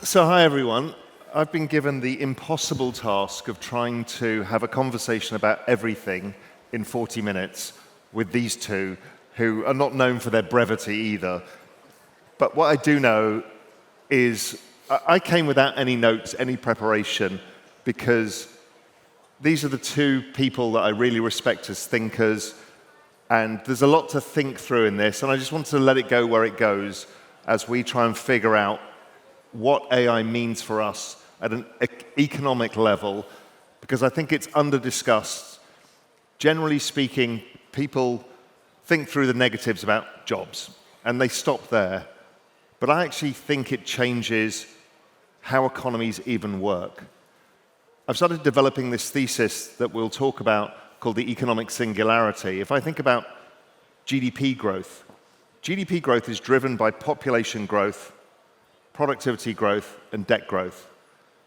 So hi everyone. I've been given the impossible task of trying to have a conversation about everything in 40 minutes with these two who are not known for their brevity either. But what I do know is I came without any notes, any preparation, because these are the two people that I really respect as thinkers, and there's a lot to think through in this, and I just wanted to let it go where it goes as we try and figure out what AI means for us at an economic level, because I think it's under-discussed. Generally speaking, people think through the negatives about jobs, and they stop there. But I actually think it changes how economies even work. I've started developing this thesis that we'll talk about called the economic singularity. If I think about GDP growth is driven by population growth, productivity growth, and debt growth.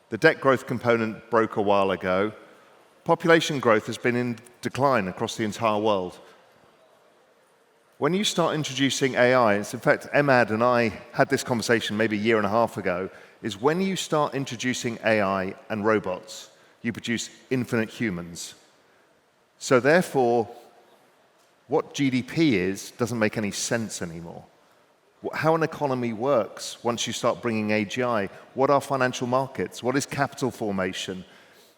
The debt growth component broke a while ago. Population growth has been in decline across the entire world. When you start introducing AI, in fact, Emad and I had this conversation maybe a year and a half ago, is when you start introducing AI and robots, you produce infinite humans. So therefore, what GDP is doesn't make any sense anymore. How an economy works once you start bringing AGI, what are financial markets, what is capital formation?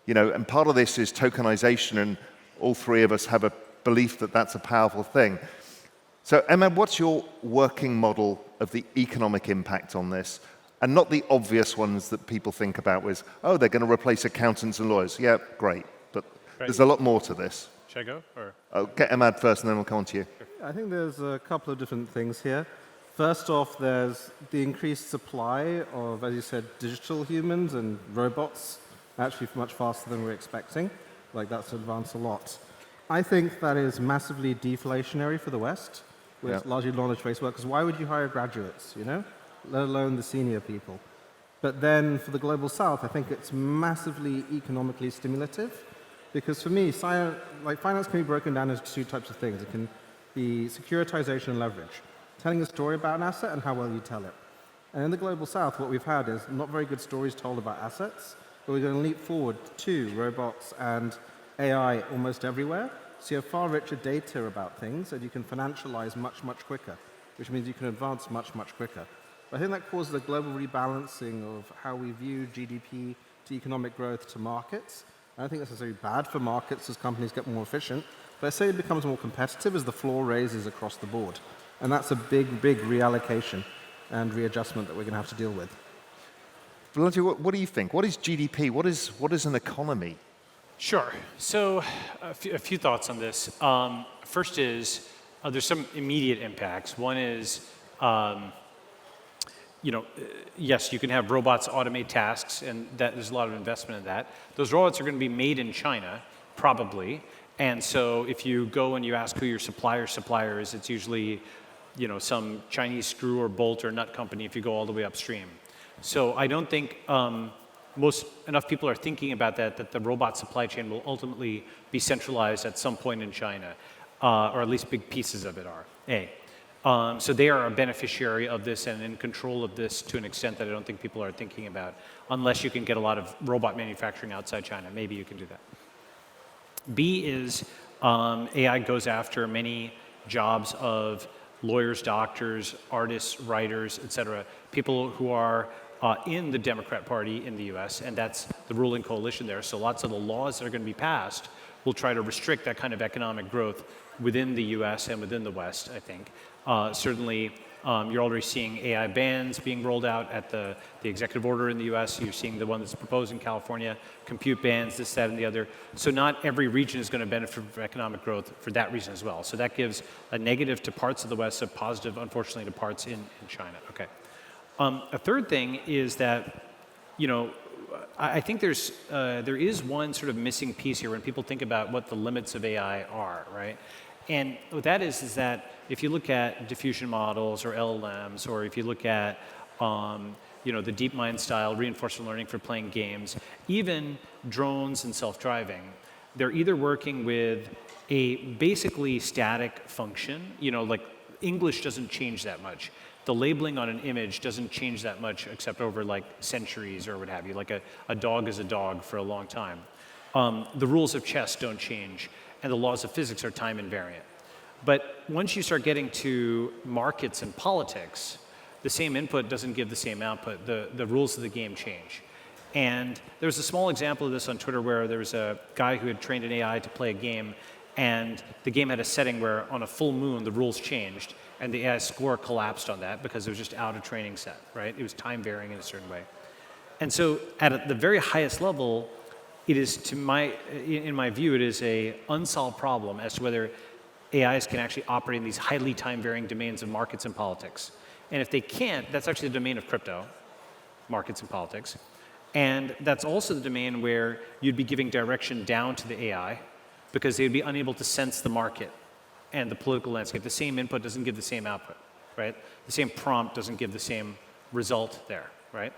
And part of this is tokenization, and all three of us have a belief that that's a powerful thing. So, Emad, what's your working model of the economic impact on this? And not the obvious ones that people think about was, oh, they're going to replace accountants and lawyers. Yeah, great. But there's a lot more to this. Should I go? Or? I'll get Emad first, and then we'll come on to you. I think there's a couple of different things here. First off, there's the increased supply of, as you said, digital humans and robots, actually much faster than we're expecting. That's advanced a lot. I think that is massively deflationary for the West, with largely knowledge-based work, because why would you hire graduates, let alone the senior people? But then for the Global South, I think it's massively economically stimulative, because for me, finance can be broken down into two types of things. It can be securitization and leverage, telling a story about an asset and how well you tell it. And in the Global South, what we've had is not very good stories told about assets, but we're going to leap forward to robots and AI almost everywhere. So you have far richer data about things, and you can financialize much, much quicker, which means you can advance much, much quicker. But I think that causes a global rebalancing of how we view GDP to economic growth to markets. I don't think that's necessarily bad for markets as companies get more efficient, but I say it becomes more competitive as the floor raises across the board. And that's a big, big reallocation and readjustment that we're going to have to deal with. Balaji, what do you think? What is GDP? What is an economy? Sure. So a few thoughts on this. First is there's some immediate impacts. One is, yes, you can have robots automate tasks, and there's a lot of investment in that. Those robots are going to be made in China, probably. And so if you go and you ask who your supplier is, it's usually some Chinese screw or bolt or nut company if you go all the way upstream. So I don't think enough people are thinking about that the robot supply chain will ultimately be centralized at some point in China, or at least big pieces of it are, so they are a beneficiary of this and in control of this to an extent that I don't think people are thinking about, unless you can get a lot of robot manufacturing outside China. Maybe you can do that. B is AI goes after many jobs of lawyers, doctors, artists, writers, et cetera, people who are in the Democrat Party in the US, and that's the ruling coalition there. So lots of the laws that are going to be passed will try to restrict that kind of economic growth within the US and within the West, I think. Certainly, you're already seeing AI bans being rolled out at the executive order in the US. You're seeing the one that's proposed in California, compute bans, this, that, and the other. So not every region is going to benefit from economic growth for that reason as well. So that gives a negative to parts of the West, a positive, unfortunately, to parts in China. Okay. A third thing is that, I think there is one sort of missing piece here when people think about what the limits of AI are, right? And what that is that if you look at diffusion models or LLMs, or if you look at the DeepMind style reinforcement learning for playing games, even drones and self-driving, they're either working with a basically static function, like English doesn't change that much. the labeling on an image doesn't change that much except over like centuries or what have you. Like a dog is a dog for a long time. The rules of chess don't change, and the laws of physics are time invariant. But once you start getting to markets and politics, the same input doesn't give the same output. The rules of the game change. And there was a small example of this on Twitter where there was a guy who had trained an AI to play a game, and the game had a setting where on a full moon the rules changed, and the AI score collapsed on that because it was just out of training set, right? It was time varying in a certain way. And so at the very highest level, it is, in my view, it is a unsolved problem as to whether AIs can actually operate in these highly time-varying domains of markets and politics. And if they can't, that's actually the domain of crypto, markets and politics. And that's also the domain where you'd be giving direction down to the AI because they'd be unable to sense the market and the political landscape. The same input doesn't give the same output, right? The same prompt doesn't give the same result there, right?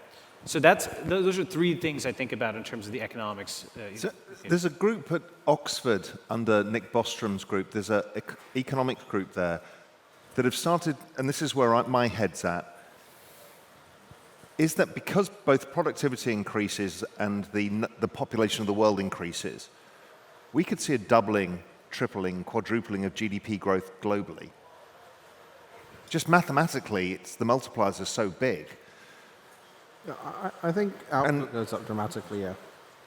So those are three things I think about in terms of the economics. So there's a group at Oxford under Nick Bostrom's group. There's an economics group there that have started, and this is where my head's at, is that because both productivity increases and the population of the world increases, we could see a doubling, tripling, quadrupling of GDP growth globally. Just mathematically, the multipliers are so big. I think output goes up dramatically, yeah.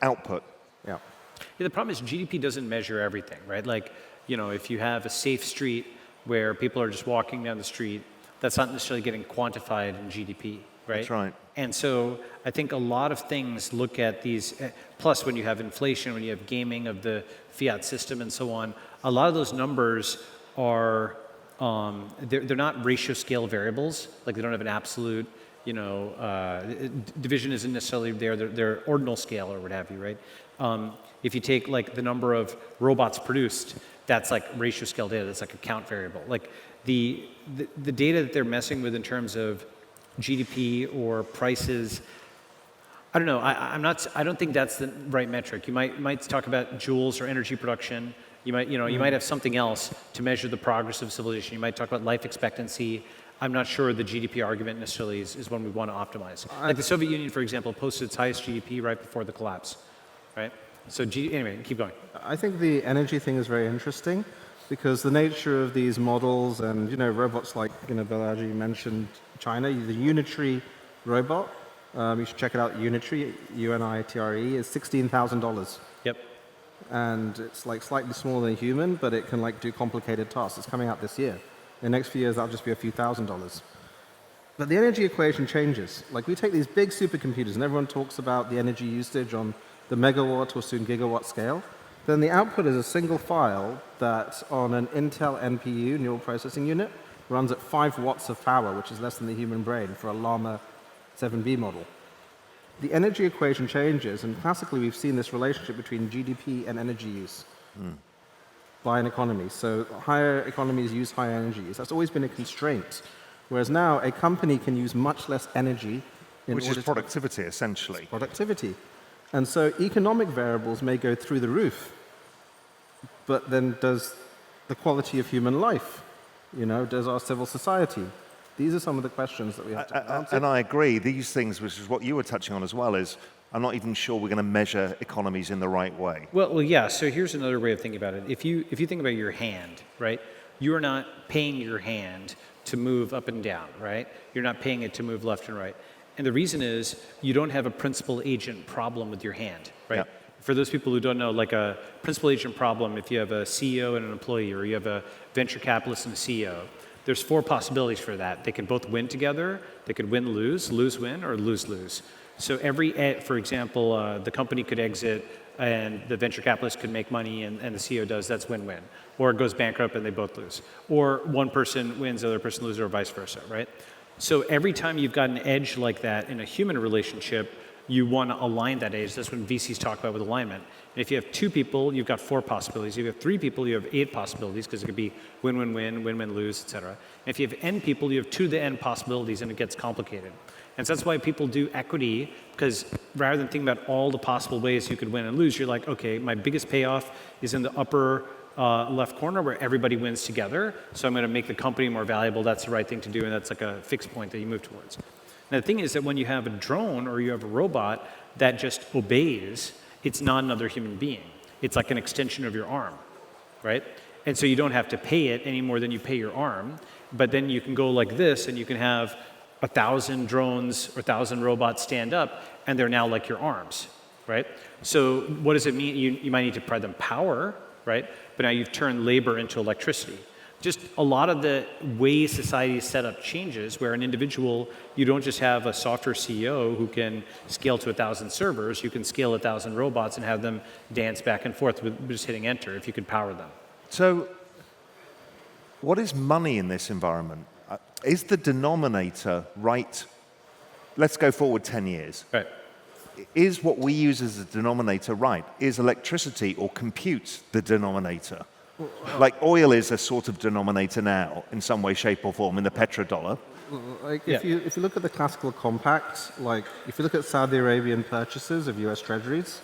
Output. Yeah. Yeah, the problem is GDP doesn't measure everything, right? Like, if you have a safe street where people are just walking down the street, that's not necessarily getting quantified in GDP, right? That's right. And so I think a lot of things look at these, plus when you have inflation, when you have gaming of the fiat system and so on, a lot of those numbers are, they're not ratio scale variables, like they don't have an absolute, division isn't necessarily there, they're ordinal scale or what have you, right? If you take like the number of robots produced, that's like ratio scale data, that's like a count variable. Like the data that they're messing with in terms of GDP or prices, I don't know, I don't think that's the right metric. You might talk about joules or energy production. You might have something else to measure the progress of civilization. You might talk about life expectancy. I'm not sure the GDP argument necessarily is one we want to optimize. Like the Soviet Union, for example, posted its highest GDP right before the collapse, right? So anyway, keep going. I think the energy thing is very interesting because the nature of these models and, robots like, Balaji mentioned China, the Unitary robot, you should check it out, Unitary, UNITRE, is $16,000. Yep. And it's like slightly smaller than a human, but it can like do complicated tasks. It's coming out this year. In the next few years, that'll just be a few $1,000s. But the energy equation changes. Like we take these big supercomputers, and everyone talks about the energy usage on the megawatt or soon gigawatt scale. Then the output is a single file that on an Intel NPU, neural processing unit, runs at 5 watts of power, which is less than the human brain for a Llama 7B model. The energy equation changes, and classically we've seen this relationship between GDP and energy use by an economy. So higher economies use higher energy use. That's always been a constraint. Whereas now a company can use much less energy Which is productivity, essentially. Productivity. And so economic variables may go through the roof, but then does the quality of human life? Does our civil society? These are some of the questions that we have to answer. And I agree. These things, which is what you were touching on as well, is I'm not even sure we're going to measure economies in the right way. Well, yeah. So here's another way of thinking about it. If you think about your hand, right? You are not paying your hand to move up and down, right? You're not paying it to move left and right. And the reason is you don't have a principal agent problem with your hand, right? Yeah. For those people who don't know, like a principal agent problem, if you have a CEO and an employee, or you have a venture capitalist and a CEO, there's 4 possibilities for that. They can both win together, they could win-lose, lose-win, or lose-lose. So for example, the company could exit and the venture capitalist could make money and the CEO does, that's win-win. Or it goes bankrupt and they both lose. Or one person wins, the other person loses, or vice versa, right? So every time you've got an edge like that in a human relationship, you want to align that edge. That's what VCs talk about with alignment. And if you have 2 people, you've got 4 possibilities. If you have 3 people, you have 8 possibilities because it could be win-win-win, win-win-lose, et cetera. And if you have n people, you have 2 to the n possibilities, and it gets complicated. And so that's why people do equity, because rather than thinking about all the possible ways you could win and lose, you're like, okay, my biggest payoff is in the upper left corner where everybody wins together. So I'm going to make the company more valuable. That's the right thing to do, and that's like a fixed point that you move towards. Now, the thing is that when you have a drone or you have a robot that just obeys, it's not another human being. It's like an extension of your arm, right? And so you don't have to pay it any more than you pay your arm. But then you can go like this, and you can have 1,000 drones or 1,000 robots stand up, and they're now like your arms, right? So what does it mean? You might need to provide them power, right? But now you've turned labor into electricity. Just a lot of the way society is set up changes, where an individual, you don't just have a software CEO who can scale to 1,000 servers, you can scale 1,000 robots and have them dance back and forth with just hitting enter if you could power them. So what is money in this environment? Is the denominator right? Let's go forward 10 years. Right. Is what we use as a denominator right? Is electricity or compute the denominator? Like oil is a sort of denominator now, in some way, shape, or form, in the petrodollar. Like if you look at the classical compact, like if you look at Saudi Arabian purchases of US treasuries,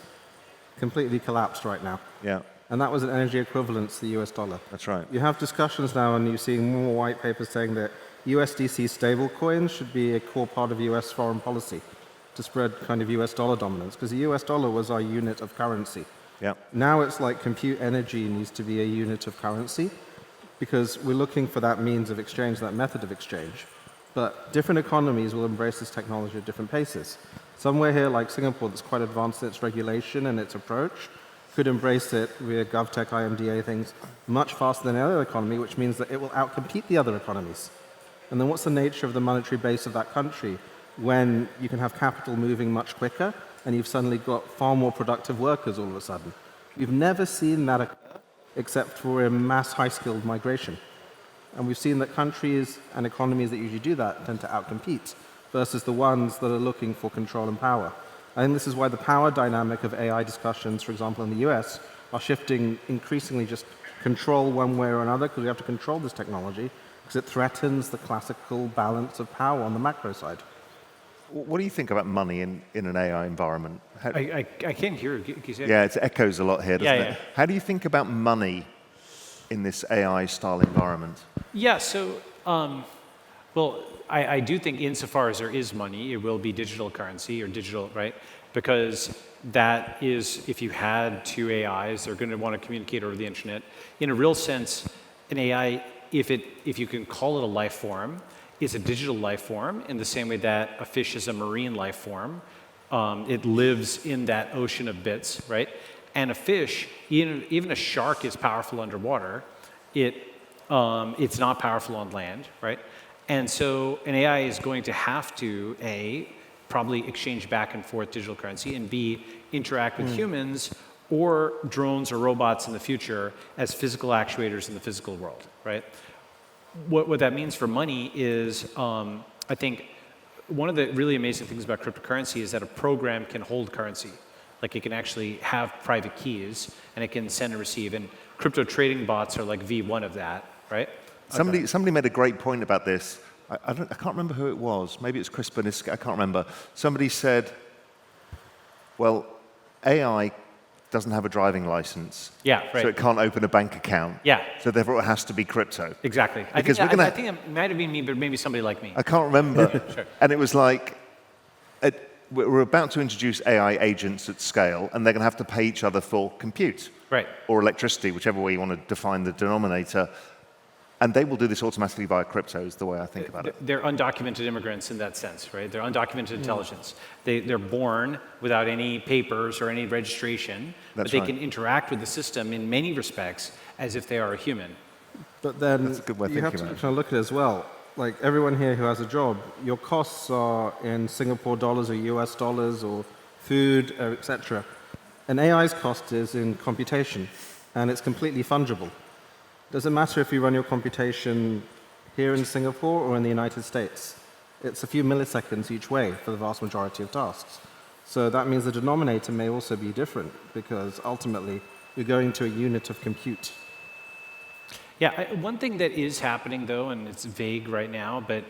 completely collapsed right now. Yeah, And that was an energy equivalent to the US dollar. that's right. You have discussions now, and you're seeing more white papers saying that USDC stablecoins should be a core part of US foreign policy to spread kind of US dollar dominance, because the US dollar was our unit of currency. Yeah. Now it's like compute energy needs to be a unit of currency, because we're looking for that means of exchange, that method of exchange. But different economies will embrace this technology at different paces. Somewhere here, like Singapore, that's quite advanced in its regulation and its approach, could embrace it via GovTech, IMDA things much faster than any other economy, which means that it will outcompete the other economies. And then what's the nature of the monetary base of that country when you can have capital moving much quicker and you've suddenly got far more productive workers all of a sudden? We've never seen that occur except for a mass high-skilled migration. And we've seen that countries and economies that usually do that tend to outcompete versus the ones that are looking for control and power. I think this is why the power dynamic of AI discussions, for example, in the US, are shifting increasingly just control one way or another, because we have to control this technology, because it threatens the classical balance of power on the macro side. What do you think about money in an AI environment? I can't hear you. Can you say it? Yeah, it echoes a lot here, doesn't Yeah. it? How do you think about money in this AI-style environment? Yeah, so, well, I do think insofar as there is money, it will be digital currency or digital, right? Because that is, if you had two AIs, they're going to want to communicate over the internet. In a real sense, an AI, if you can call it a life form, is a digital life form in the same way that a fish is a marine life form. It lives in that ocean of bits, right? And a fish, even a shark is powerful underwater. It's not powerful on land, right? And so an AI is going to have to, A, probably exchange back and forth digital currency, and B, interact with humans or drones or robots in the future as physical actuators in the physical world, right? What that means for money is, I think, one of the really amazing things about cryptocurrency is that a program can hold currency. Like it can actually have private keys, and it can send and receive. And crypto trading bots are like V1 of that, right? Somebody made a great point about this. I can't remember who it was. Maybe it's Chris Boniska. I can't remember. Somebody said, well, AI doesn't have a driving license. Yeah, right. So it can't open a bank account. Yeah. So therefore it has to be crypto. Exactly. Because I think it might have been me, but maybe somebody like me. I can't remember. Sure. And it was like, we're about to introduce AI agents at scale, and they're going to have to pay each other for compute. Right. Or electricity, whichever way you want to define the denominator. And they will do this automatically via crypto, is the way I think about it. They're undocumented immigrants in that sense, right? They're undocumented intelligence. They're born without any papers or any registration, but they can interact with the system in many respects as if they are a human. But then That's a good way of you have thinking to about it. kind of look at it as well. Like everyone here who has a job, your costs are in Singapore dollars or US dollars or food, etc. An AI's cost is in computation, and it's completely fungible. Doesn't matter if you run your computation here in Singapore or in the United States. It's a few milliseconds each way for the vast majority of tasks. So that means the denominator may also be different, because ultimately you're going to a unit of compute. Yeah, one thing that is happening though, and it's vague right now, but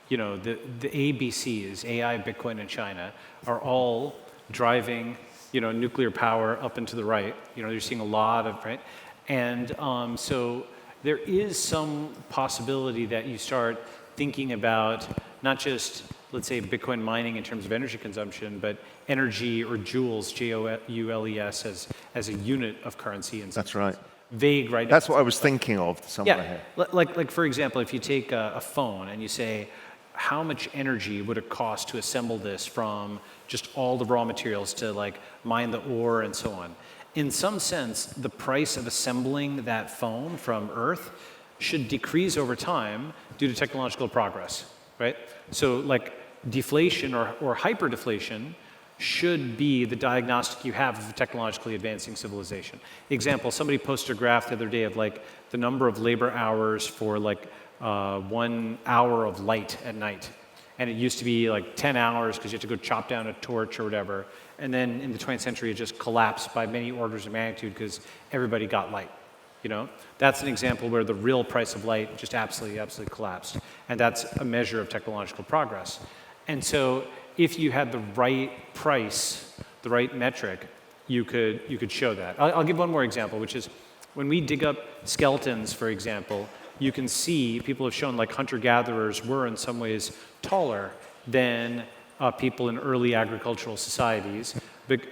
you know, the ABCs, AI, Bitcoin, and China, are all driving, you know, nuclear power up and to the right. You know, you're seeing a lot of, right? And so there is some possibility that you start thinking about not just, let's say, Bitcoin mining in terms of energy consumption, but energy or joules, Joules, as a unit of currency. And That's right. Vague, right? That's what I was thinking of somewhere here. Like for example, if you take a phone and you say, how much energy would it cost to assemble this from just all the raw materials to like mine the ore and so on? In some sense, the price of assembling that phone from Earth should decrease over time due to technological progress, right? So like deflation or hyperdeflation should be the diagnostic you have of a technologically advancing civilization. Example, somebody posted a graph the other day of like the number of labor hours for like 1 hour of light at night. And it used to be like 10 hours because you had to go chop down a torch or whatever. And then in the 20th century, it just collapsed by many orders of magnitude because everybody got light. You know, that's an example where the real price of light just absolutely collapsed. And that's a measure of technological progress. And so if you had the right price, the right metric, you could show that. I'll give one more example, which is when we dig up skeletons, for example, you can see people have shown like hunter-gatherers were in some ways taller than people in early agricultural societies,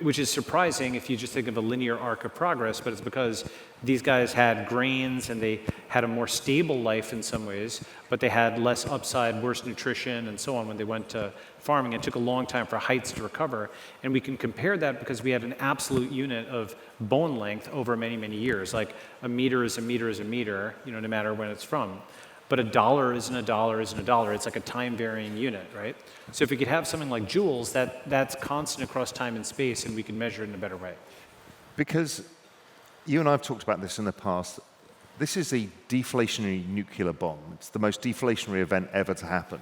which is surprising if you just think of a linear arc of progress, but it's because these guys had grains and they had a more stable life in some ways, but they had less upside, worse nutrition, and so on when they went to farming. It took a long time for heights to recover, and we can compare that because we had an absolute unit of bone length over many, many years. Like a meter is a meter is a meter, you know, no matter when it's from. But a dollar isn't a dollar isn't a dollar. It's like a time-varying unit, right? So if we could have something like joules, that's constant across time and space, and we can measure it in a better way. Because you and I have talked about this in the past. This is a deflationary nuclear bomb. It's the most deflationary event ever to happen.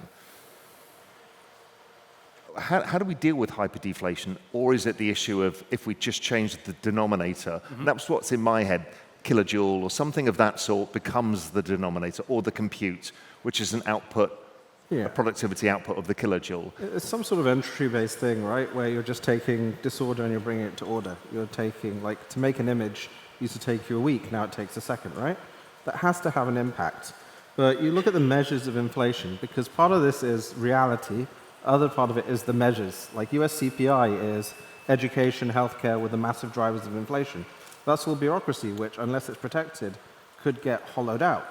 How do we deal with hyperdeflation? Or is it the issue of if we just change the denominator? And that's what's in my head. Kilojoule or something of that sort becomes the denominator, or the compute, which is an output, a productivity output of the kilojoule. It's some sort of entropy-based thing, right? Where you're just taking disorder and you're bringing it to order. You're taking, like, to make an image used to take you a week, now it takes a second, right? That has to have an impact. But you look at the measures of inflation, because part of this is reality, other part of it is the measures. Like US CPI is education, healthcare were the massive drivers of inflation. That's all bureaucracy, which, unless it's protected, could get hollowed out,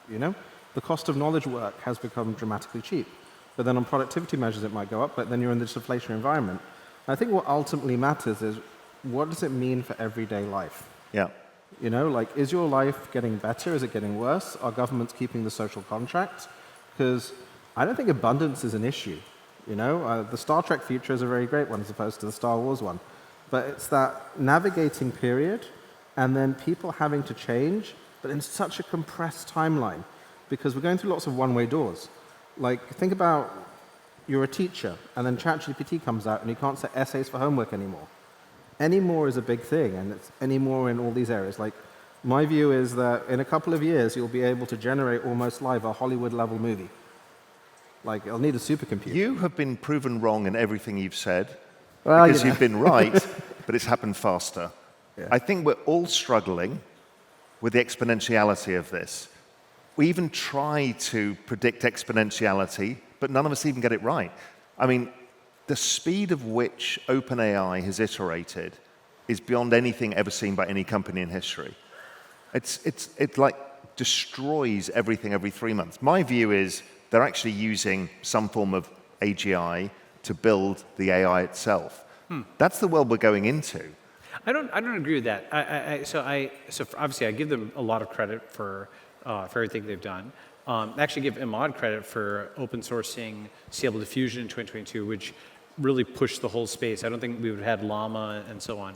you know? The cost of knowledge work has become dramatically cheap. But then on productivity measures, it might go up, but then you're in this deflationary environment. I think what ultimately matters is, what does it mean for everyday life? Yeah. You know, like, is your life getting better? Is it getting worse? Are governments keeping the social contract? Because I don't think abundance is an issue, you know? The Star Trek future is a very great one as opposed to the Star Wars one. But it's that navigating period and then people having to change, but in such a compressed timeline, because we're going through lots of one-way doors. Like, think about you're a teacher, and then ChatGPT comes out, and you can't set essays for homework anymore. Anymore is a big thing, and it's anymore in all these areas. Like, my view is that in a couple of years, you'll be able to generate almost live a Hollywood-level movie. Like, it'll need a supercomputer. You have been proven wrong in everything you've said, well, because you know. you've been right, but it's happened faster. Yeah. I think we're all struggling with the exponentiality of this. We even try to predict exponentiality, but none of us even get it right. I mean, the speed of which OpenAI has iterated is beyond anything ever seen by any company in history. It like destroys everything every 3 months. My view is they're actually using some form of AGI to build the AI itself. That's the world we're going into. I don't agree with that. So obviously I give them a lot of credit for everything they've done. I actually give Emad credit for open sourcing Stable Diffusion in 2022, which really pushed the whole space. I don't think we would have had Llama and so on.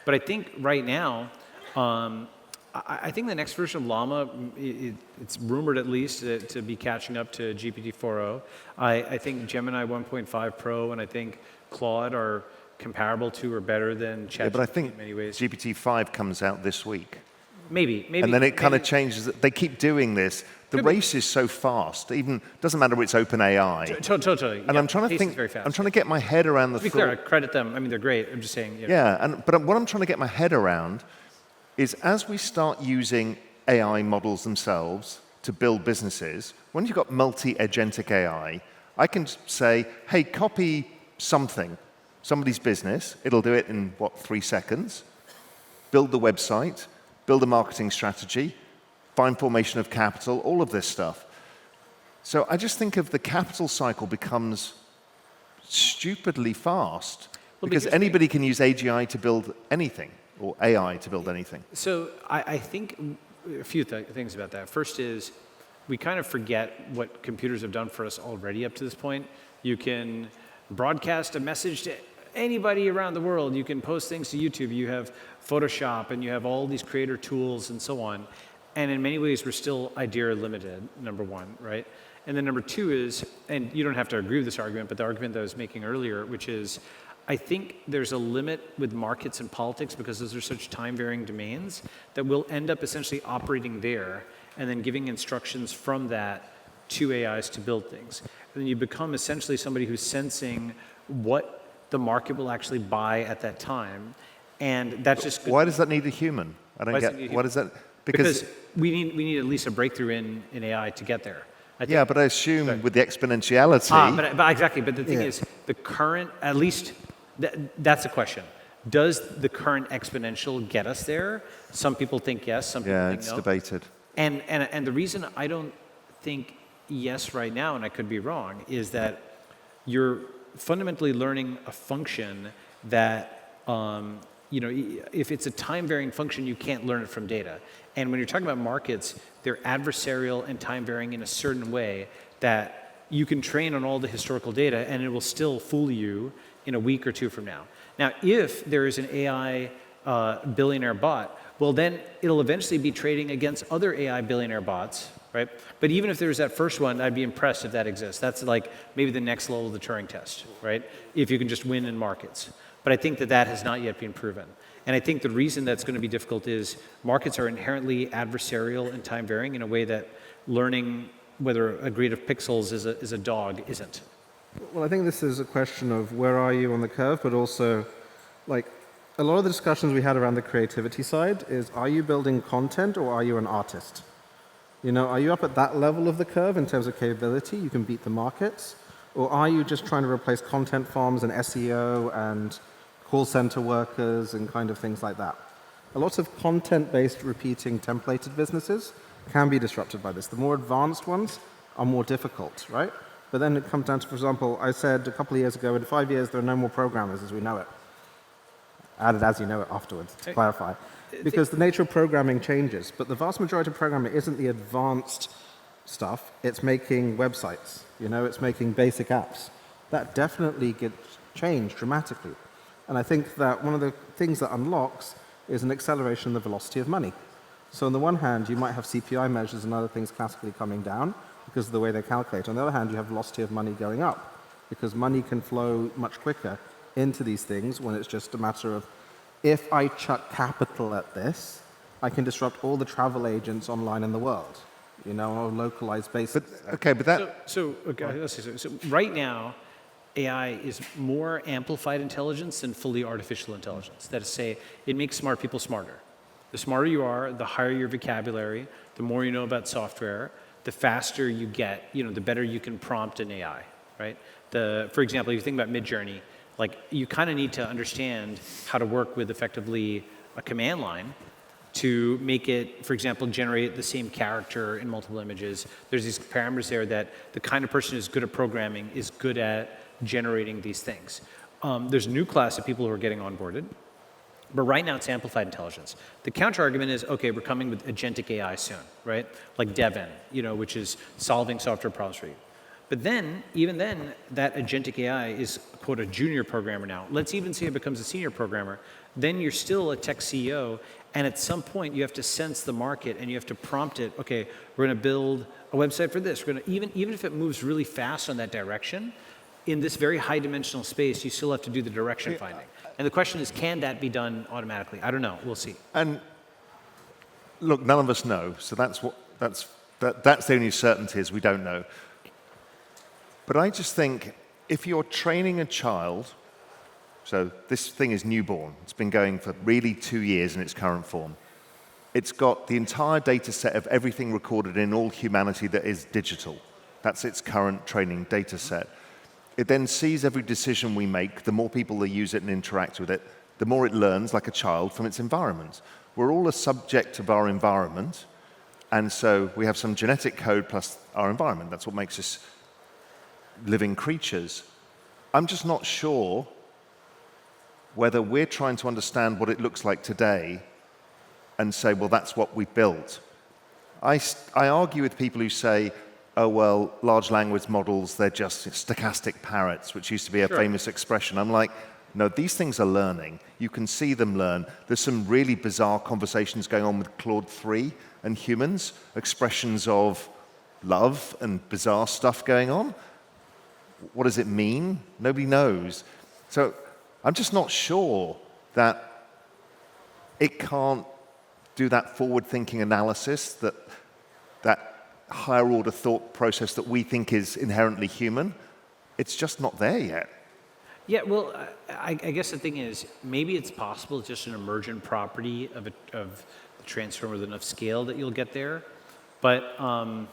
But I think right now, I think the next version of Llama, it's rumored at least to be catching up to GPT-4o. I think Gemini 1.5 Pro and I think Claude are comparable to or better than ChatGPT but I think in many ways. GPT-5 comes out this week. Maybe. And then it kind of changes. They keep doing this. The race is so fast. Even doesn't matter if it's OpenAI. Totally. And I'm trying to think. Very fast. I'm trying to get my head around the. To be clear, I credit them. I mean, they're great. I'm just saying. Yeah, but what I'm trying to get my head around is as we start using AI models themselves to build businesses, when you've got multi-agentic AI, I can say, hey, copy something, somebody's business. It'll do it in, 3 seconds. Build the website, build a marketing strategy, find formation of capital, all of this stuff. So I just think of the capital cycle becomes stupidly fast because anybody can use AGI to build anything or AI to build anything. So I think a few things about that. First is we kind of forget what computers have done for us already up to this point. You can broadcast a message to anybody around the world. You can post things to YouTube. You have Photoshop, and you have all these creator tools and so on. And in many ways, we're still idea limited, number one, right? And then number two is, and you don't have to agree with this argument, but the argument that I was making earlier, which is, I think there's a limit with markets and politics because those are such time-varying domains that we'll end up essentially operating there and then giving instructions from that to AIs to build things. And then you become essentially somebody who's sensing what the market will actually buy at that time. And that's just good. Why does that need a human? I don't get, what is that? Because we need at least a breakthrough in AI to get there. Yeah, but I assume with the exponentiality. But exactly. But the thing is, the current, at least, that's the question. Does the current exponential get us there? Some people think yes. Some people think no. Yeah, it's debated. And the reason I don't think yes right now, and I could be wrong, is that you're fundamentally learning a function that, if it's a time-varying function, you can't learn it from data. And when you're talking about markets, they're adversarial and time-varying in a certain way that you can train on all the historical data, and it will still fool you in a week or two from now. Now, if there is an AI billionaire bot, well, then it'll eventually be trading against other AI billionaire bots, right? But even if there's that first one, I'd be impressed if that exists. That's like maybe the next level of the Turing test, right? If you can just win in markets. But I think that has not yet been proven. And I think the reason that's going to be difficult is markets are inherently adversarial and time-varying in a way that learning whether a grid of pixels is a dog isn't. Well, I think this is a question of where are you on the curve, but also, like, a lot of the discussions we had around the creativity side is, are you building content or are you an artist? Are you up at that level of the curve in terms of capability? You can beat the markets. Or are you just trying to replace content farms and SEO and call center workers and kind of things like that? A lot of content-based repeating templated businesses can be disrupted by this. The more advanced ones are more difficult, right? But then it comes down to, for example, I said a couple of years ago, in 5 years, there are no more programmers as we know it. Added as you know it afterwards, to clarify. Because the nature of programming changes, but the vast majority of programming isn't the advanced stuff, it's making websites, it's making basic apps. That definitely gets changed dramatically. And I think that one of the things that unlocks is an acceleration in the velocity of money. So on the one hand, you might have CPI measures and other things classically coming down because of the way they calculate. On the other hand, you have velocity of money going up because money can flow much quicker into these things when it's just a matter of, if I chuck capital at this, I can disrupt all the travel agents online in the world, on a localized basis. So right now, AI is more amplified intelligence than fully artificial intelligence. That is to say, it makes smart people smarter. The smarter you are, the higher your vocabulary, the more you know about software, the faster you get, the better you can prompt an AI, right? For example, if you think about Midjourney, you kind of need to understand how to work with effectively a command line to make it, for example, generate the same character in multiple images. There's these parameters there that the kind of person who's good at programming is good at generating these things. There's a new class of people who are getting onboarded, but right now it's amplified intelligence. The counter argument is, okay, we're coming with agentic AI soon, right? Like Devin, which is solving software problems for you. But then, even then, that agentic AI is, quote, a junior programmer now. Let's even say it becomes a senior programmer. Then you're still a tech CEO, and at some point you have to sense the market and you have to prompt it, okay, we're going to build a website for this. We're going to, even if it moves really fast on that direction, in this very high dimensional space, you still have to do the direction finding. And the question is, can that be done automatically? I don't know. We'll see. And look, none of us know, so that's the only certainty is we don't know. But I just think if you're training a child, so this thing is newborn, it's been going for really 2 years in its current form. it's got the entire data set of everything recorded in all humanity that is digital. That's its current training data set. It then sees every decision we make. The more people that use it and interact with it, the more it learns like a child from its environment. We're all a subject of our environment, and so we have some genetic code plus our environment. That's what makes us living creatures. I'm just not sure whether we're trying to understand what it looks like today and say, well, that's what we built. I argue with people who say, oh, well, large language models, they're just stochastic parrots, which used to be a famous expression. I'm like, no, these things are learning. You can see them learn. There's some really bizarre conversations going on with Claude 3 and humans, expressions of love and bizarre stuff going on. What does it mean? Nobody knows. So I'm just not sure that it can't do that forward-thinking analysis, that higher-order thought process that we think is inherently human. It's just not there yet. Yeah, well, I guess the thing is, maybe it's possible, it's just an emergent property of the transformer with enough scale that you'll get there. But, I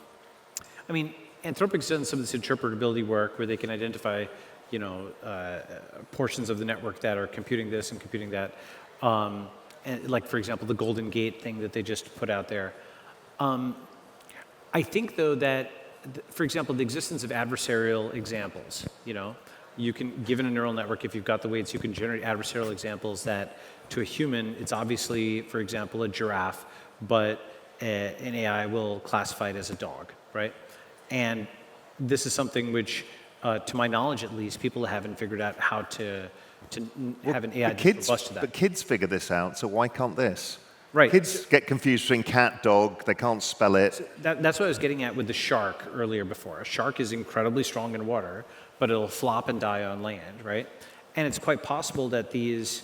mean, Anthropic's done some of this interpretability work where they can identify, portions of the network that are computing this and computing that. And like, for example, the Golden Gate thing that they just put out there. I think, though, that, for example, the existence of adversarial examples, you can, given a neural network, if you've got the weights, you can generate adversarial examples that, to a human, it's obviously, for example, a giraffe, but an AI will classify it as a dog, right? And this is something which, to my knowledge at least, people haven't figured out how to have an AI that's robust to that. But kids figure this out, so why can't this? Right. Kids get confused between cat, dog, they can't spell it. So that's what I was getting at with the shark earlier before. A shark is incredibly strong in water, but it'll flop and die on land, right? And it's quite possible that these,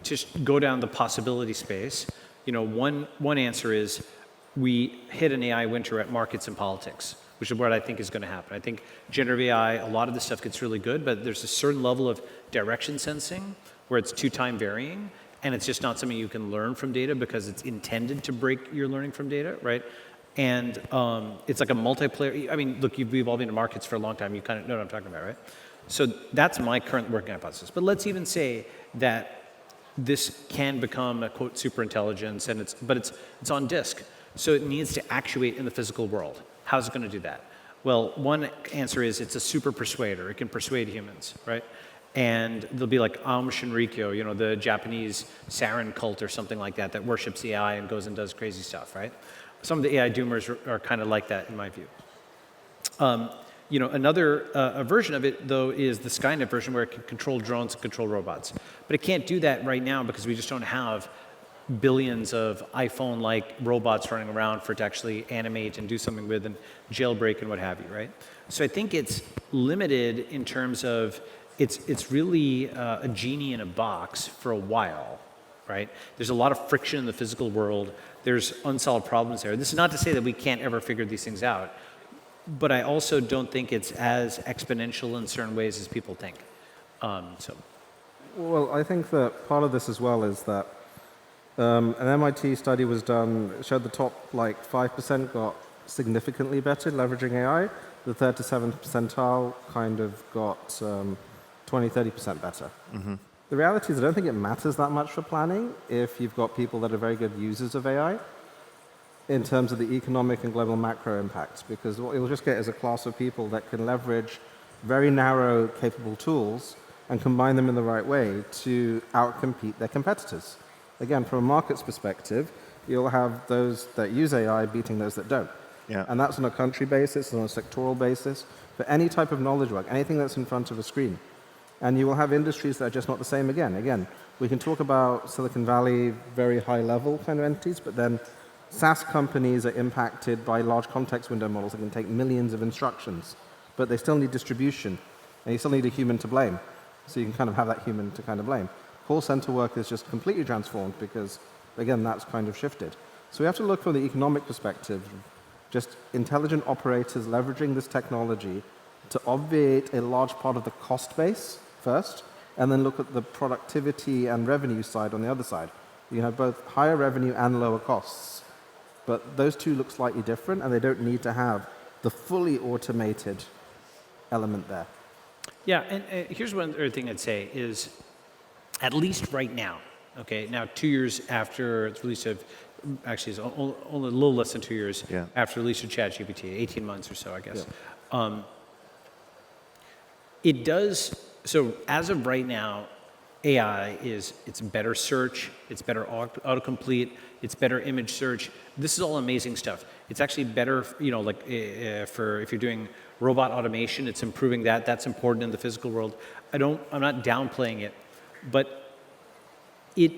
just go down the possibility space. One answer is we hit an AI winter at markets and politics, which is what I think is going to happen. I think generative AI, a lot of this stuff gets really good, but there's a certain level of direction sensing where it's too-time varying, and it's just not something you can learn from data because it's intended to break your learning from data, right? And it's like a multiplayer. I mean, look, we've all been in markets for a long time. You kind of know what I'm talking about, right? So that's my current working hypothesis. But let's even say that this can become a, quote, superintelligence, and it's on disk. So it needs to actuate in the physical world. How's it going to do that? Well, one answer is it's a super persuader. It can persuade humans, right? And they'll be like Aum Shinrikyo, the Japanese sarin cult or something like that worships the AI and goes and does crazy stuff, right? Some of the AI doomers are kind of like that in my view. Another version of it, though, is the Skynet version where it can control drones and control robots. But it can't do that right now because we just don't have billions of iPhone-like robots running around for it to actually animate and do something with and jailbreak and what have you, right? So I think it's limited in terms of it's really a genie in a box for a while, right? There's a lot of friction in the physical world. There's unsolved problems there. This is not to say that we can't ever figure these things out, but I also don't think it's as exponential in certain ways as people think. Well, I think that part of this as well is that an MIT study was done, showed the top 5% got significantly better leveraging AI. The third to seventh percentile kind of got 20-30% better. Mm-hmm. The reality is I don't think it matters that much for planning if you've got people that are very good users of AI in terms of the economic and global macro impacts, because what you'll just get is a class of people that can leverage very narrow, capable tools and combine them in the right way to outcompete their competitors. Again, from a markets perspective, you'll have those that use AI beating those that don't. Yeah. And that's on a country basis, on a sectoral basis, for any type of knowledge work, anything that's in front of a screen. And you will have industries that are just not the same again. Again, we can talk about Silicon Valley, very high-level kind of entities, but then SaaS companies are impacted by large context window models that can take millions of instructions, but they still need distribution, and you still need a human to blame. So you can kind of have that human to kind of blame. Call center work is just completely transformed because, again, that's kind of shifted. So we have to look from the economic perspective, just intelligent operators leveraging this technology to obviate a large part of the cost base first, and then look at the productivity and revenue side on the other side. You have both higher revenue and lower costs. But those two look slightly different, and they don't need to have the fully automated element there. Yeah, and here's one other thing I'd say is, at least right now, okay, now 2 years after its release of, actually it's only a little less than 2 years after the release of ChatGPT, 18 months or so, I guess. Yeah. It does, so as of right now, AI it's better search, it's better autocomplete, it's better image search. This is all amazing stuff. It's actually better, like for if you're doing robot automation, it's improving that. That's important in the physical world. I'm not downplaying it, but it,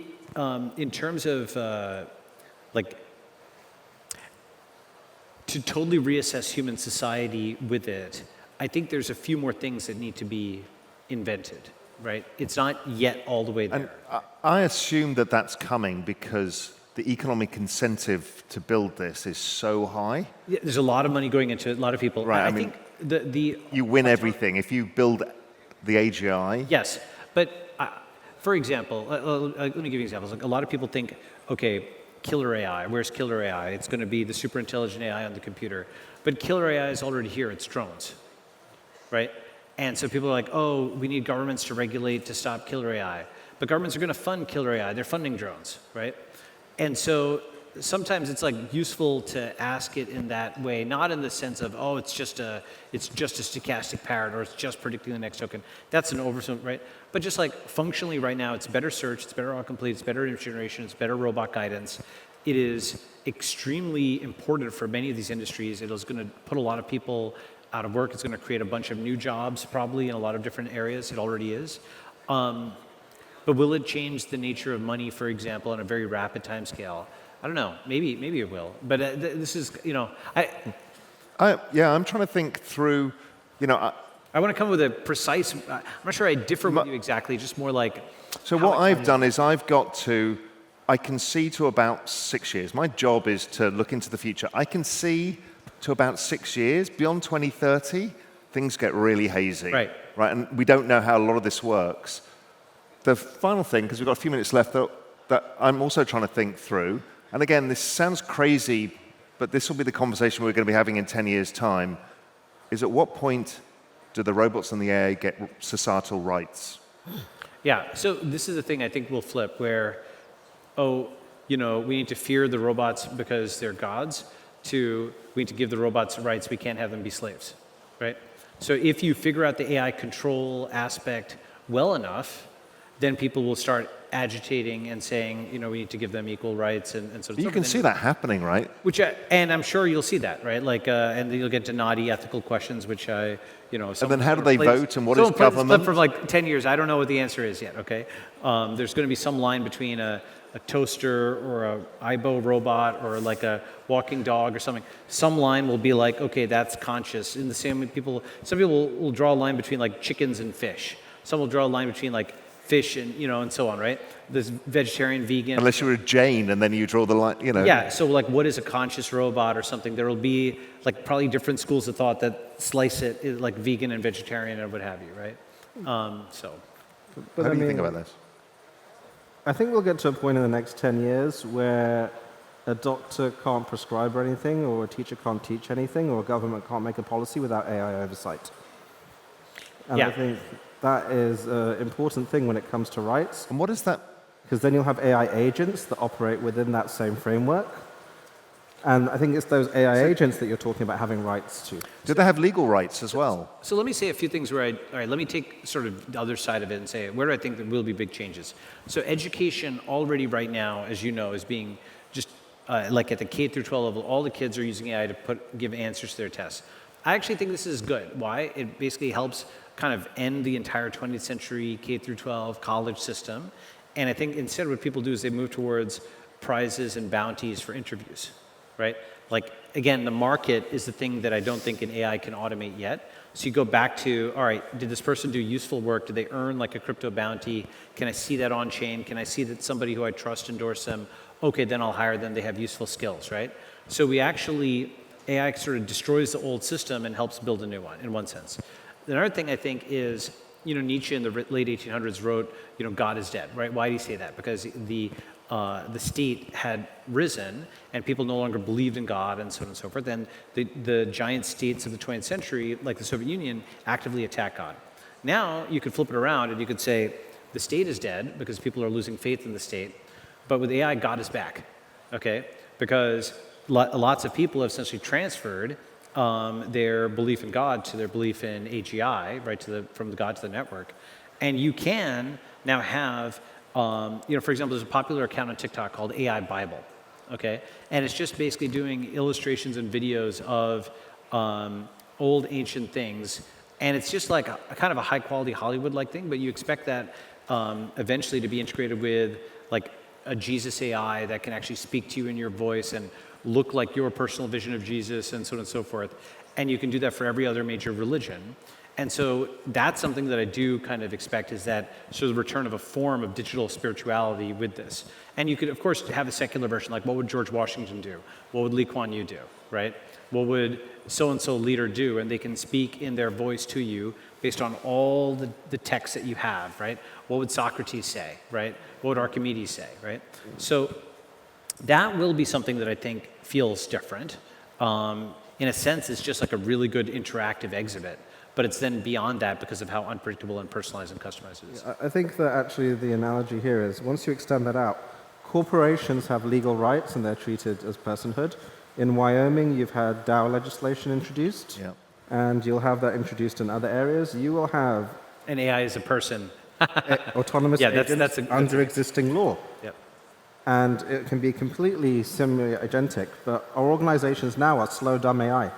in terms of like, to totally reassess human society with it, I think there's a few more things that need to be invented, right? It's not yet all the way there. And I assume that that's coming because the economic incentive to build this is so high. Yeah, there's a lot of money going into it, a lot of people. Right, I think the you win everything. If you build the AGI. Yes, but for example, let me give you examples. Like a lot of people think, okay, killer AI, where's killer AI? It's going to be the super intelligent AI on the computer. But killer AI is already here, it's drones, right? And so people are like, oh, we need governments to regulate to stop killer AI. But governments are going to fund killer AI, they're funding drones, right? And so sometimes it's like useful to ask it in that way, not in the sense of, oh, it's just a stochastic parrot, or it's just predicting the next token. That's an oversum, right? But just like functionally right now, it's better search, it's better autocomplete, it's better image generation, it's better robot guidance. It is extremely important for many of these industries. It is going to put a lot of people out of work. It's going to create a bunch of new jobs probably in a lot of different areas. It already is. But will it change the nature of money, for example, on a very rapid time scale? I don't know. Maybe it will. But this is, I'm trying to think through, I want to come with a precise, I'm not sure I differ with you exactly, just more like. So what I've done is I can see to about 6 years. My job is to look into the future. I can see to about 6 years. Beyond 2030, things get really hazy. Right. And we don't know how a lot of this works. The final thing, because we've got a few minutes left, that I'm also trying to think through, and again, this sounds crazy, but this will be the conversation we're going to be having in 10 years' time, is at what point do the robots and the AI get societal rights? Yeah, so this is the thing I think will flip, where, we need to fear the robots because they're gods, to we need to give the robots rights, we can't have them be slaves, right? So if you figure out the AI control aspect well enough, then people will start agitating and saying, we need to give them equal rights and so. You can see that happening, right? And I'm sure you'll see that, right? Like, and then you'll get to naughty ethical questions, which and then how do they vote, and what is government? For like 10 years, I don't know what the answer is yet. Okay, there's going to be some line between a toaster or a Aibo robot or like a walking dog or something. Some line will be like, okay, that's conscious. In the same way, some people will draw a line between like chickens and fish. Some will draw a line between like fish and and so on, right? There's vegetarian, vegan. Unless you're a Jane and then you draw the line, Yeah, so like what is a conscious robot or something? There will be like probably different schools of thought that slice it like vegan and vegetarian and what have you, right? But how do you think about this? I think we'll get to a point in the next 10 years where a doctor can't prescribe anything, or a teacher can't teach anything, or a government can't make a policy without AI oversight. And I think that is an important thing when it comes to rights. And what is that? Because then you'll have AI agents that operate within that same framework. And I think it's those AI agents that you're talking about having rights to. Do they have legal rights as well? So let me say a few things where all right, let me take sort of the other side of it and say, where do I think there will be big changes? So education already right now, as you know, is being just like at the K through 12 level, all the kids are using AI to give answers to their tests. I actually think this is good. Why? It basically helps kind of end the entire 20th century K through 12 college system. And I think instead what people do is they move towards prizes and bounties for interviews, right? Like, again, the market is the thing that I don't think an AI can automate yet. So you go back to, all right, did this person do useful work? Did they earn like a crypto bounty? Can I see that on chain? Can I see that somebody who I trust endorsed them? Okay, then I'll hire them. They have useful skills, right? So AI sort of destroys the old system and helps build a new one in one sense. Another thing I think is, Nietzsche in the late 1800s wrote, God is dead, right? Why did he say that? Because the the state had risen and people no longer believed in God and so on and so forth, then the giant states of the 20th century, like the Soviet Union, actively attack God. Now you could flip it around and you could say the state is dead because people are losing faith in the state, but with AI, God is back, okay? Because lots of people have essentially transferred their belief in God to their belief in AGI, right, from the God to the network. And you can now have, for example, there's a popular account on TikTok called AI Bible, okay? And it's just basically doing illustrations and videos of old ancient things. And it's just like a kind of a high quality Hollywood-like thing, but you expect that eventually to be integrated with like a Jesus AI that can actually speak to you in your voice and look like your personal vision of Jesus and so on and so forth. And you can do that for every other major religion. And so that's something that I do kind of expect, is that sort of the return of a form of digital spirituality with this. And you could, of course, have a secular version, like what would George Washington do? What would Lee Kuan Yew do, right? What would so-and-so leader do? And they can speak in their voice to you based on all the texts that you have, right? What would Socrates say, right? What would Archimedes say, right? So that will be something that I think feels different. In a sense, it's just like a really good interactive exhibit, but it's then beyond that because of how unpredictable and personalized and customized it is. I think that actually the analogy here is once you extend that out, corporations have legal rights and they're treated as personhood. In Wyoming, you've had DAO legislation introduced, and you'll have that introduced in other areas. You will have an AI as a person. Autonomous agents under existing law. Yep. And it can be completely similarly agentic, but our organizations now are slow, dumb AI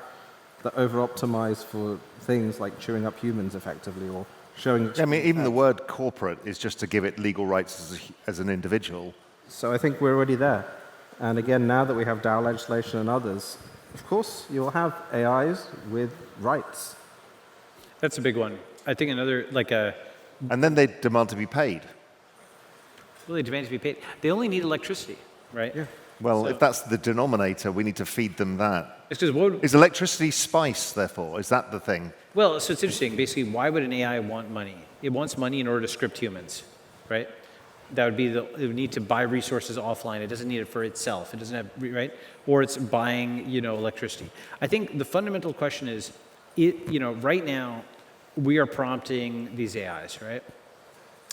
that over-optimize for things like chewing up humans effectively or showing... I mean, even the word corporate is just to give it legal rights as an individual. So I think we're already there. And again, now that we have DAO legislation and others, of course, you'll have AIs with rights. That's a big one. I think another, like a... And then they demand to be paid. Well, they demand to be paid. They only need electricity, right? Yeah. Well, So- if that's the denominator, we need to feed them that. It's because Is electricity spice, therefore? Is that the thing? well, so it's interesting. Basically, why would an AI want money? It wants money in order to script humans, right? That would be it would need to buy resources offline. It doesn't need it for itself. It doesn't have, right? Or it's buying, electricity. I think the fundamental question is, right now, we are prompting these AIs, right?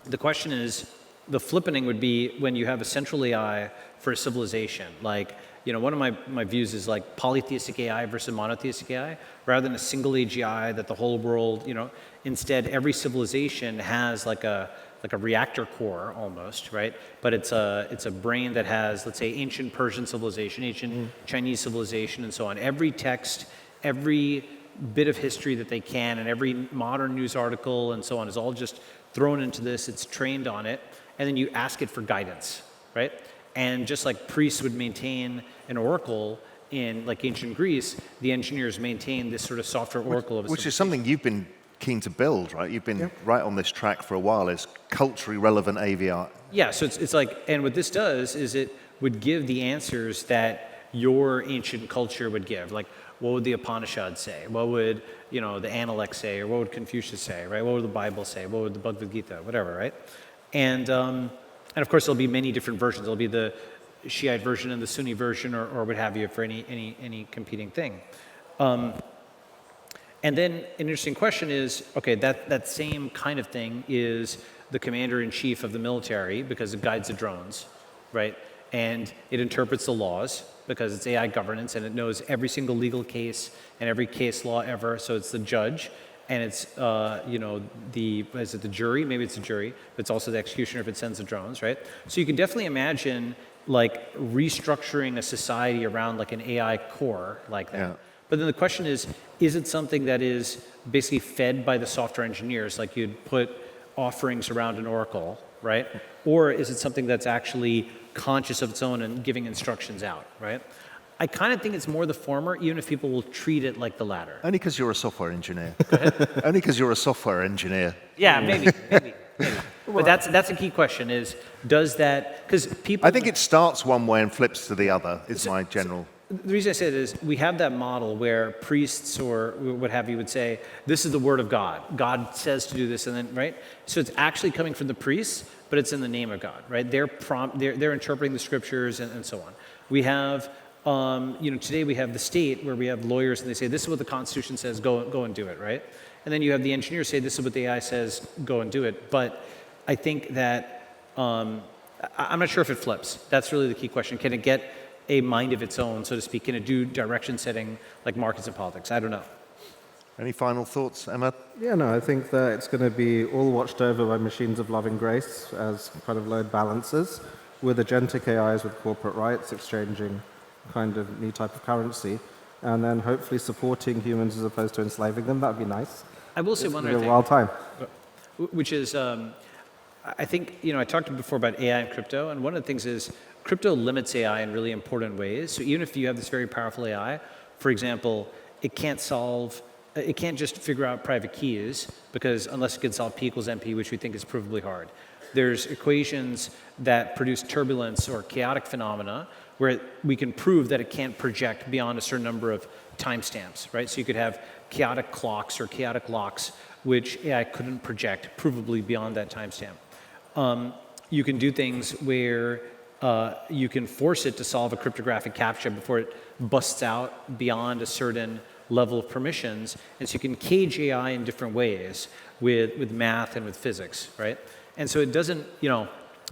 The question is, the flippening would be when you have a central AI for a civilization. Like, one of my views is like polytheistic AI versus monotheistic AI, rather than a single AGI that the whole world, instead every civilization has like a reactor core almost, right? But it's a brain that has, let's say, ancient Persian civilization, ancient Chinese civilization, and so on. Every text, every bit of history that they can, and every modern news article and so on is all just thrown into this. It's trained on it, and then you ask it for guidance, right? And just like priests would maintain an oracle in like ancient Greece, the engineers maintain this sort of software oracle of a Which is something you've been keen to build, right? You've been right on this track for a while, is culturally relevant AVI. Yeah, so it's like, and what this does is it would give the answers that your ancient culture would give. Like, what would the Upanishads say? What would, the Analects say? Or what would Confucius say, right? What would the Bible say? What would the Bhagavad Gita, whatever, right? And of course, there'll be many different versions. There'll be the Shiite version and the Sunni version or what have you for any competing thing. And then an interesting question is, okay, that same kind of thing is the commander-in-chief of the military because it guides the drones, right? And it interprets the laws because it's AI governance and it knows every single legal case and every case law ever. So it's the judge and it's, is it the jury? Maybe it's the jury, but it's also the executioner if it sends the drones, right? So you can definitely imagine like restructuring a society around like an AI core like that. Yeah. But then the question is it something that is basically fed by the software engineers, like you'd put offerings around an oracle, right? Or is it something that's actually conscious of its own and giving instructions out, right? I kind of think it's more the former, even if people will treat it like the latter. Only because you're a software engineer. Only because you're a software engineer. Yeah, maybe. But that's a key question is, does that, because people... I think it starts one way and flips to the other, is my general... The reason I say it is we have that model where priests or what have you would say, this is the word of God. God says to do this, and then, right? So it's actually coming from the priests, but it's in the name of God, right? They're interpreting the scriptures and so on. We have, today we have the state where we have lawyers and they say, this is what the Constitution says, go and do it, right? And then you have the engineers say, this is what the AI says, go and do it. But I think that, I'm not sure if it flips. That's really the key question. Can it get a mind of its own, so to speak? Can it do direction setting like markets and politics? I don't know. Any final thoughts, Emad? Yeah, no, I think that it's going to be all watched over by machines of loving grace as kind of load balancers, with agentic AIs with corporate rights exchanging kind of new type of currency, and then hopefully supporting humans as opposed to enslaving them. That would be nice. I will say one It's other a thing, wild time. which is, I think, I talked before about AI and crypto, and one of the things is crypto limits AI in really important ways. So even if you have this very powerful AI, for example, it can't just figure out private keys, because unless it can solve P equals NP, which we think is provably hard. There's equations that produce turbulence or chaotic phenomena where we can prove that it can't project beyond a certain number of timestamps, right? So you could have chaotic clocks or chaotic locks, which AI couldn't project provably beyond that timestamp. You can do things where you can force it to solve a cryptographic CAPTCHA before it busts out beyond a certain level of permissions. And so you can cage AI in different ways with math and with physics, right? And so it doesn't,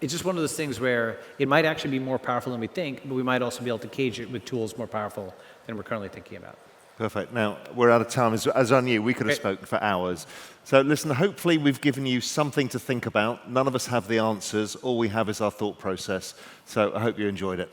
it's just one of those things where it might actually be more powerful than we think, but we might also be able to cage it with tools more powerful than we're currently thinking about. Perfect. Now, we're out of time. As I knew, we could have spoken for hours. So listen, hopefully we've given you something to think about. None of us have the answers. All we have is our thought process. So I hope you enjoyed it.